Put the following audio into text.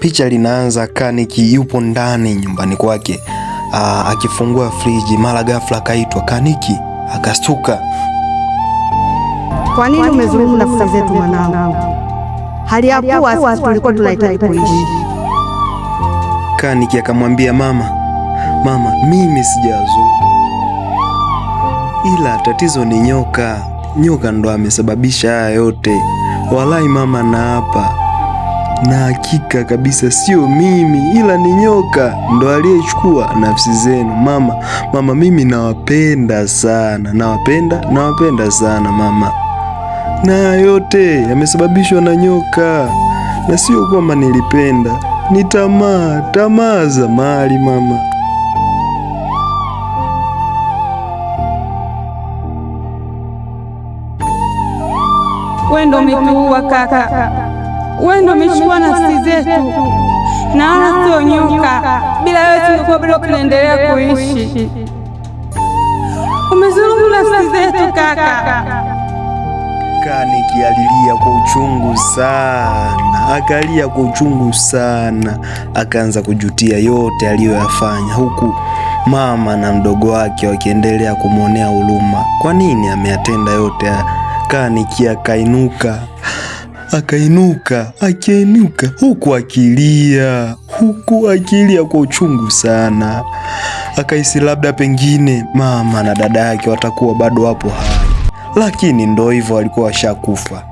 Picha linaanza Kaniki yupo ndani nyumbani kwake, akifungua friji, mara ghafla akaitwa. Kaniki akastuka. Kwa nini umezulumu nafsi zetu mwanangu? Hali ya kuwa sisi tulikuwa tunahitaji kuishi. Kaniki akamwambia mama, mimi sijazulumu, ila tatizo ni nyoka. Nyoka ndo amesababisha haya yote. Walai mama, naapa na hakika kabisa sio mimi, ila ni nyoka ndo aliyechukua nafsi zenu. Mama, mimi nawapenda sana, nawapenda sana mama, na yote yamesababishwa na nyoka, na sio kwamba nilipenda, ni tamaa za mali mama. Wewe ndo umetuua kaka, wewe ndo umechukua nafsi zetu, na wala sio nyoka. Bila wewe tungekuwa bado tunaendelea kuishi. Umezulumu nafsi zetu kaka. Kaniki alilia kwa uchungu sana, akalia kwa uchungu sana, akaanza kujutia yote aliyoyafanya, huku mama na mdogo wake wakiendelea kumwonea huruma. Kwa nini ameyatenda yote? Kaniki akainuka huku akilia kwa uchungu sana. Akahisi labda pengine mama na dada yake watakuwa bado wapo hai, lakini ndo hivyo, walikuwa washakufa.